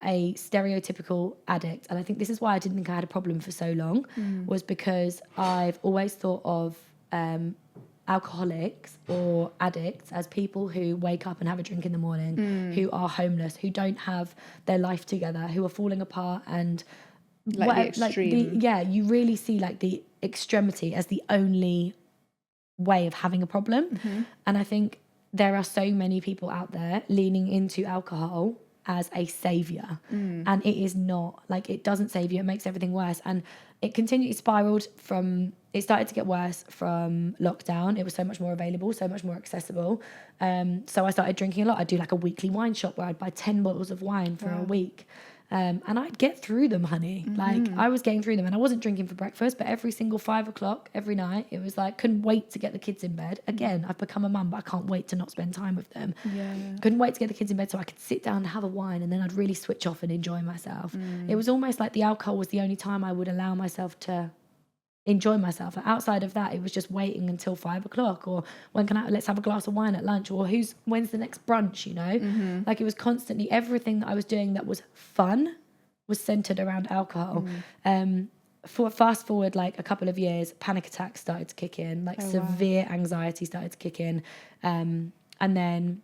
a stereotypical addict. And I think this is why I didn't think I had a problem for so long, was because I've always thought of alcoholics or addicts as people who wake up and have a drink in the morning, who are homeless, who don't have their life together, who are falling apart, and like the extreme. You really see like the extremity as the only way of having a problem. And I think there are so many people out there leaning into alcohol as a savior, and it is not. Like, it doesn't save you, it makes everything worse. And it started to get worse from lockdown. It was so much more available, so much more accessible. So I started drinking a lot. I'd do like a weekly wine shop where I'd buy 10 bottles of wine for a week. And I'd get through them, honey. Like, I was getting through them, and I wasn't drinking for breakfast, but every single 5 o'clock every night, it was like, couldn't wait to get the kids in bed. Again, I've become a mum, but I can't wait to not spend time with them. Couldn't wait to get the kids in bed so I could sit down and have a wine, and then I'd really switch off and enjoy myself. It was almost like the alcohol was the only time I would allow myself to enjoy myself. And outside of that, it was just waiting until 5 o'clock, or let's have a glass of wine at lunch, or when's the next brunch, you know? Like, it was constantly, everything that I was doing that was fun was centered around alcohol. Fast forward like a couple of years, panic attacks started to kick in, like severe anxiety started to kick in. And then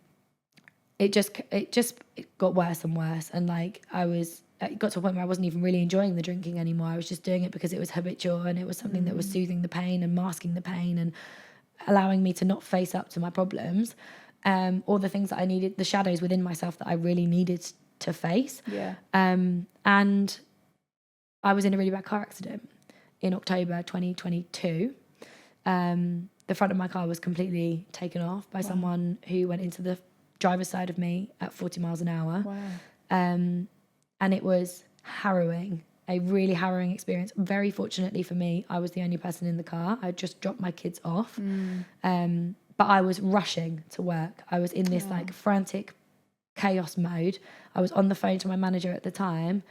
it got worse and worse. And like, it got to a point where I wasn't even really enjoying the drinking anymore. I was just doing it because it was habitual, and it was something that was soothing the pain and masking the pain and allowing me to not face up to my problems, or the things that I needed, the shadows within myself that I really needed to face. And I was in a really bad car accident in October 2022. The front of my car was completely taken off by someone who went into the driver's side of me at 40 miles an hour. And it was harrowing, a really harrowing experience. Very fortunately for me, I was the only person in the car. I just dropped my kids off. But I was rushing to work. I was in this like frantic chaos mode. I was on the phone to my manager at the time,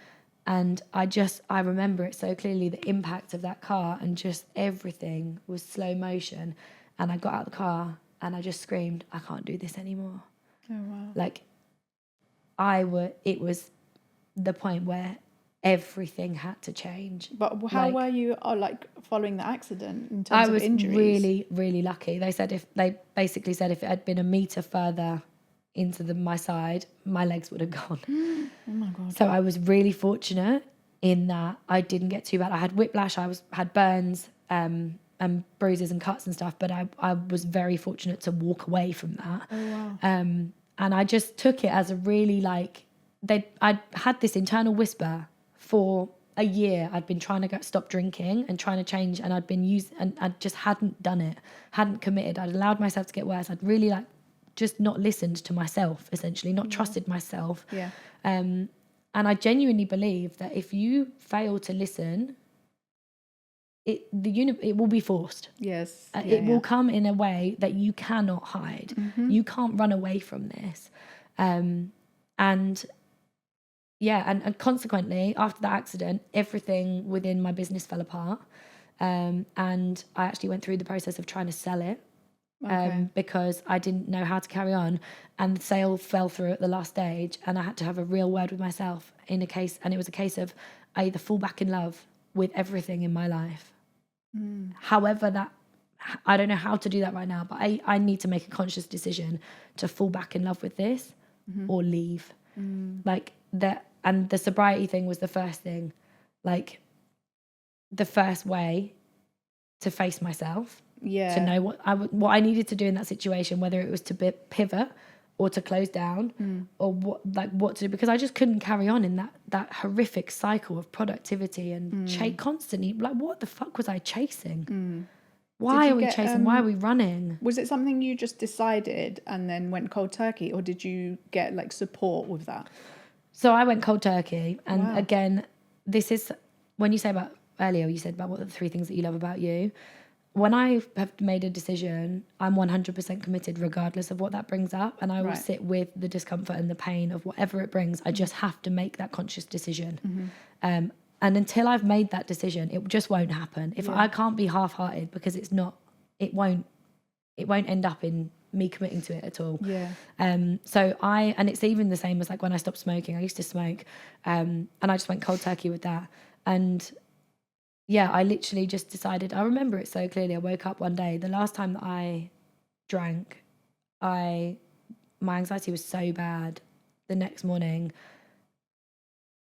and I remember it so clearly, the impact of that car, and just everything was slow motion. And I got out of the car and I just screamed, I can't do this anymore. Like, it was the point where everything had to change. But how were you following the accident in terms of injuries? I was really, really lucky. They basically said if it had been a meter further into my side, my legs would have gone. Oh my God. So I was really fortunate in that I didn't get too bad. I had whiplash, had burns, and bruises and cuts and stuff, but I was very fortunate to walk away from that. And I just took it as a really I'd had this internal whisper for a year. I'd been trying to stop drinking and trying to change, and I'd been and I just hadn't done it, hadn't committed. I'd allowed myself to get worse. I'd really just not listened to myself, essentially, not trusted myself. And I genuinely believe that if you fail to listen, it will be forced. It will come in a way that you cannot hide. You can't run away from this. And consequently, after that accident, everything within my business fell apart. And I actually went through the process of trying to sell it. Because I didn't know how to carry on, and the sale fell through at the last stage, and I had to have a real word with myself and it was a case of I either fall back in love with everything in my life, however I don't know how to do that right now, but I need to make a conscious decision to fall back in love with this or leave. Like that. And the sobriety thing was the first thing, like the first way to face myself, to know what I needed to do in that situation, whether it was to pivot or to close down or what to do, because I just couldn't carry on in that horrific cycle of productivity and constantly, like, what the fuck was I chasing? Why are we chasing? Why are we running? Was it something you just decided and then went cold turkey, or did you get like support with that? So I went cold turkey. And again, this is when you say about earlier, you said about what are the 3 things that you love about you. When I have made a decision, I'm 100% committed regardless of what that brings up. And I will sit with the discomfort and the pain of whatever it brings. I just have to make that conscious decision. And until I've made that decision, it just won't happen. If I can't be half-hearted, because it won't end up in me committing to it at all. And it's even the same as like when I stopped smoking. I used to smoke, and I just went cold turkey with that. And I literally just decided, I remember it so clearly. I woke up one day, the last time that I drank, my anxiety was so bad. The next morning,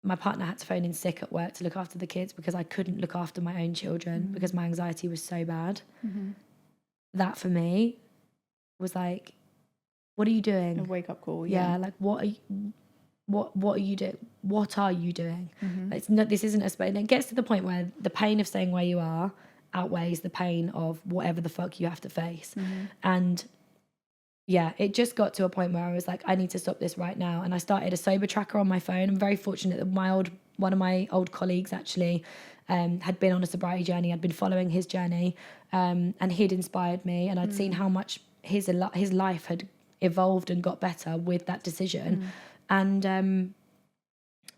my partner had to phone in sick at work to look after the kids because I couldn't look after my own children because my anxiety was so bad. That for me was like, what are you doing? A wake up call. Like what are you doing? What are you doing? It's not, this isn't a space. And it gets to the point where the pain of staying where you are outweighs the pain of whatever the fuck you have to face. And it just got to a point where I was like, I need to stop this right now. And I started a sober tracker on my phone. I'm very fortunate that one of my old colleagues actually had been on a sobriety journey. I'd been following his journey, and he'd inspired me. And I'd seen how much his life had evolved and got better with that decision. And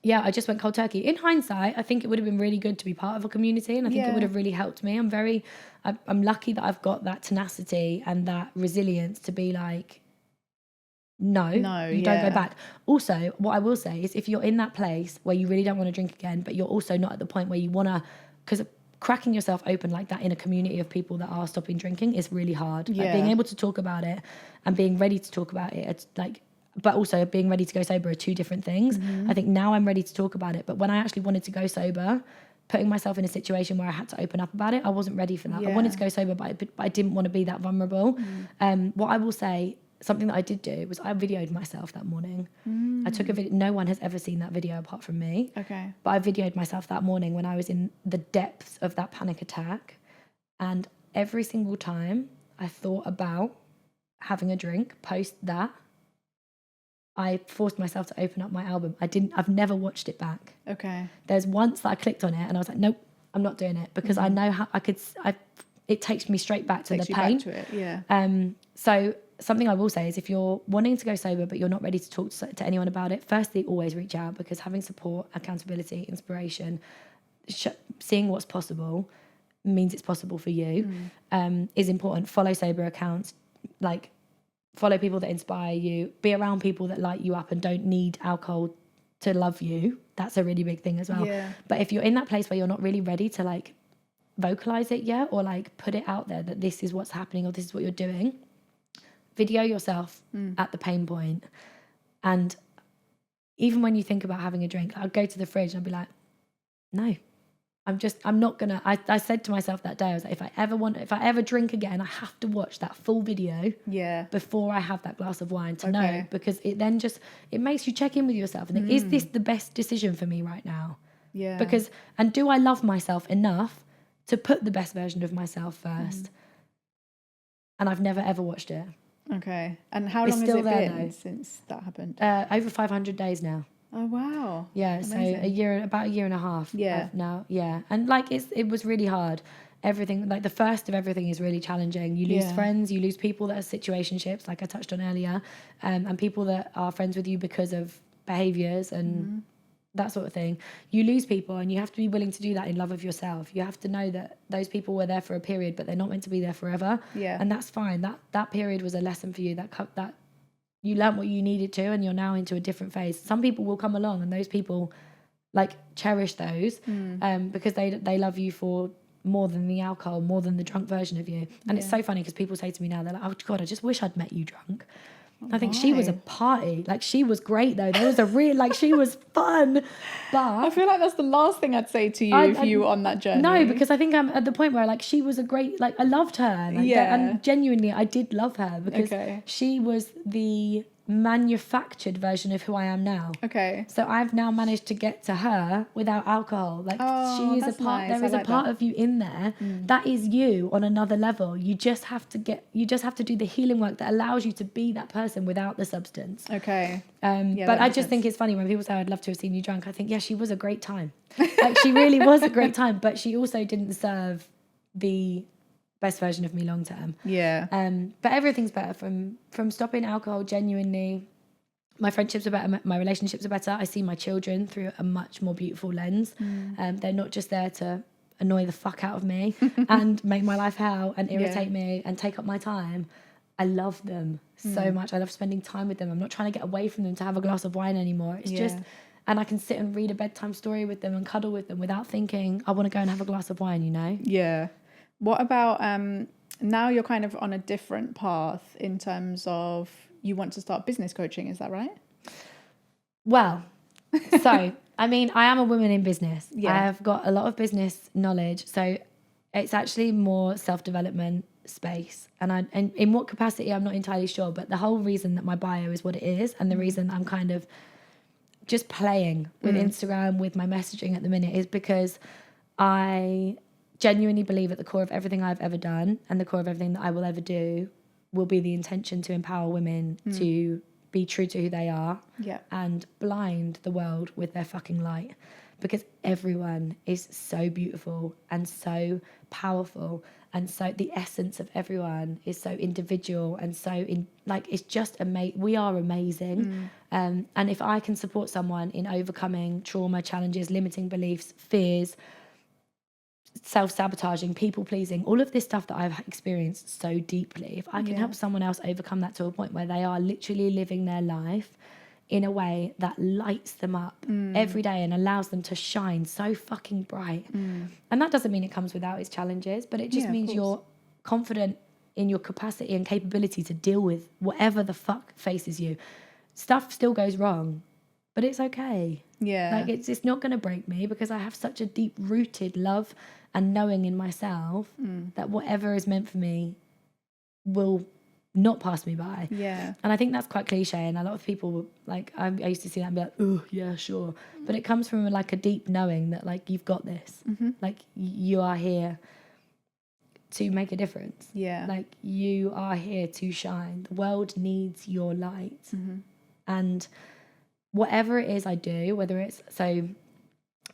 I just went cold turkey. In hindsight, I think it would have been really good to be part of a community, and I think it would have really helped me. I'm lucky that I've got that tenacity and that resilience to be like, no, you don't go back. Also, what I will say is, if you're in that place where you really don't want to drink again, but you're also not at the point where you want to, because cracking yourself open like that in a community of people that are stopping drinking is really hard. Like, being able to talk about it and being ready to talk about it, it's like, but also being ready to go sober are 2 different things. I think now I'm ready to talk about it, but when I actually wanted to go sober, putting myself in a situation where I had to open up about it, I wasn't ready for that. I wanted to go sober, but I didn't want to be that vulnerable. What I will say, something that I did do was I videoed myself that morning. I took a video. No one has ever seen that video apart from me. Okay. But I videoed myself that morning when I was in the depths of that panic attack. And every single time I thought about having a drink post that, I forced myself to open up my album. I've never watched it back. Okay. There's once that I clicked on it and I was like, nope, I'm not doing it, because I know how it takes me straight back to the pain. Back to it, So something I will say is, if you're wanting to go sober but you're not ready to talk to anyone about it, firstly, always reach out, because having support, accountability, inspiration, seeing what's possible means it's possible for you, is important. Follow sober accounts, like follow people that inspire you, be around people that light you up and don't need alcohol to love you. That's a really big thing as well. But if you're in that place where you're not really ready to like vocalize it yet, or like put it out there that this is what's happening or this is what you're doing, video yourself at the pain point. And even when you think about having a drink, I'll go to the fridge and I'll be like, no, I'm not gonna. I said to myself that day, I was like, if I ever drink again, I have to watch that full video before I have that glass of wine to know, because it then it makes you check in with yourself and think, is this the best decision for me right now? Because, and do I love myself enough to put the best version of myself first? And I've never ever watched it. Okay. And how long has it been since that happened? Over 500 days now. Oh wow. Yeah. Amazing. So about a year and a half. Now. Yeah. And like it was really hard. Everything, like the first of everything, is really challenging. You lose friends, you lose people that are situationships, like I touched on earlier, and people that are friends with you because of behaviours and that sort of thing. You lose people, and you have to be willing to do that in love of yourself. You have to know that those people were there for a period, but they're not meant to be there forever. And that's fine. That period was a lesson for you. That you learned what you needed to, and you're now into a different phase. Some people will come along, and those people like cherish those because they love you for more than the alcohol, more than the drunk version of you. And it's so funny because people say to me now, they're like, oh God, I just wish I'd met you drunk. I think she was a party. Like, she was great though. There was a real, like, she was fun. But I feel like that's the last thing I'd say to you if you were on that journey. No, because I think I'm at the point where, like, she was a great, like, I loved her. Like, and genuinely, I did love her because she was the manufactured version of who I am now. Okay. So I've now managed to get to her without alcohol. Like, she is a part, there is a part of you in there that is you on another level. You just have to do the healing work that allows you to be that person without the substance. Okay. But I just think it's funny when people say, I'd love to have seen you drunk. I think, yeah, she was a great time. Like, she really was a great time, but she also didn't serve the best version of me long term. Yeah. But everything's better from stopping alcohol. Genuinely, my friendships are better, my relationships are better. I see my children through a much more beautiful lens. They're not just there to annoy the fuck out of me and make my life hell and irritate me and take up my time. I love them so much. I love spending time with them. I'm not trying to get away from them to have a glass of wine anymore. It's just, and I can sit and read a bedtime story with them and cuddle with them without thinking, I want to go and have a glass of wine, you know? Yeah. What about now you're kind of on a different path in terms of you want to start business coaching, is that right? Well, so, I mean, I am a woman in business. Yeah. I have got a lot of business knowledge. So it's actually more self-development space. And in what capacity, I'm not entirely sure. But the whole reason that my bio is what it is and the reason I'm kind of just playing with Instagram, with my messaging at the minute is because I genuinely believe at the core of everything I've ever done and the core of everything that I will ever do will be the intention to empower women to be true to who they are and blind the world with their fucking light, because everyone is so beautiful and so powerful, and so the essence of everyone is so individual and so it's just amazing. We are amazing. And if I can support someone in overcoming trauma, challenges, limiting beliefs, fears, self-sabotaging, people-pleasing, all of this stuff that I've experienced so deeply, if I can help someone else overcome that to a point where they are literally living their life in a way that lights them up every day and allows them to shine so fucking bright. And that doesn't mean it comes without its challenges, but it just means you're confident in your capacity and capability to deal with whatever the fuck faces you. Stuff still goes wrong, but it's okay. Yeah. Like, it's not going to break me because I have such a deep-rooted love and knowing in myself that whatever is meant for me will not pass me by. Yeah. And I think that's quite cliche, and a lot of people, like, I used to see that and be like, oh, yeah, sure. But it comes from, like, a deep knowing that, like, you've got this. Like, you are here to make a difference. Yeah. Like, you are here to shine. The world needs your light. And whatever it is I do, whether it's, so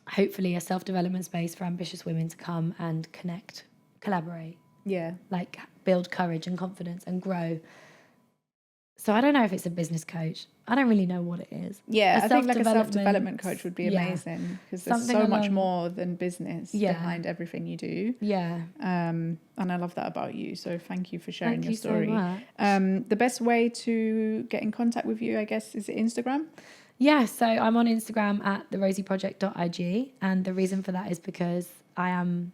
hopefully a self-development space for ambitious women to come and connect, collaborate, like build courage and confidence and grow. So I don't know if it's a business coach. I don't really know what it is. Yeah, I think like a self-development coach would be amazing because there's so much more than business behind everything you do. Yeah. And I love that about you. So thank you for sharing your story. So much. The best way to get in contact with you, I guess, is it Instagram? Yeah, so I'm on Instagram at therosieproject.ig, and the reason for that is because I am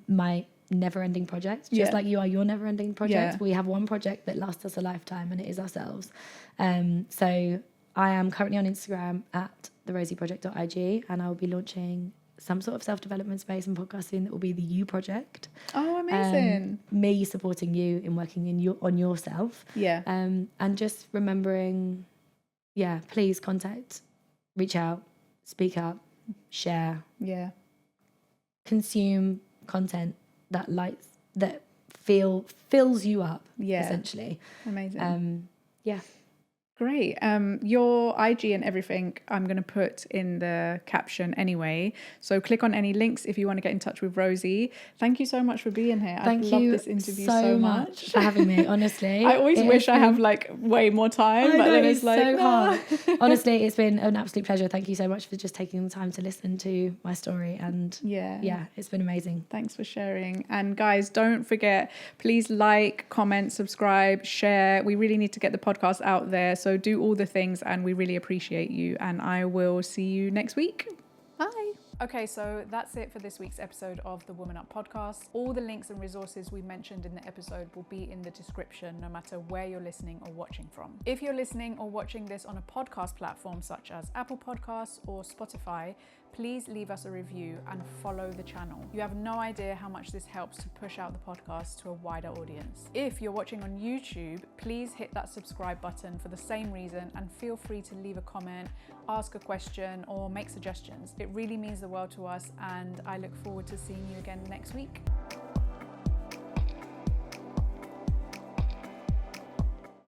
my never-ending project, just like you are your never-ending project. We have one project that lasts us a lifetime, and it is ourselves. So I am currently on Instagram at therosieproject.ig, and I will be launching some sort of self-development space and podcast soon that will be the You Project. Oh, amazing. Me supporting you in working on yourself. Yeah. And just remembering... yeah, please reach out, speak up, share. Yeah. Consume content that fills you up, essentially. Amazing. Yeah. Great. Your IG and everything I'm going to put in the caption anyway. So click on any links if you want to get in touch with Rosie. Thank you so much for being here. I've loved this interview so much for having me, honestly. I always wish I have like way more time, but then it's like so hard. Honestly, it's been an absolute pleasure. Thank you so much for just taking the time to listen to my story, and yeah, it's been amazing. Thanks for sharing. And guys, don't forget, please like, comment, subscribe, share. We really need to get the podcast out there. So do all the things, and we really appreciate you. And I will see you next week. Bye. Okay, so that's it for this week's episode of the Woman Up podcast. All the links and resources we mentioned in the episode will be in the description, no matter where you're listening or watching from. If you're listening or watching this on a podcast platform such as Apple Podcasts or Spotify, please leave us a review and follow the channel. You have no idea how much this helps to push out the podcast to a wider audience. If you're watching on YouTube, please hit that subscribe button for the same reason, and feel free to leave a comment, ask a question, or make suggestions. It really means the world to us, and I look forward to seeing you again next week.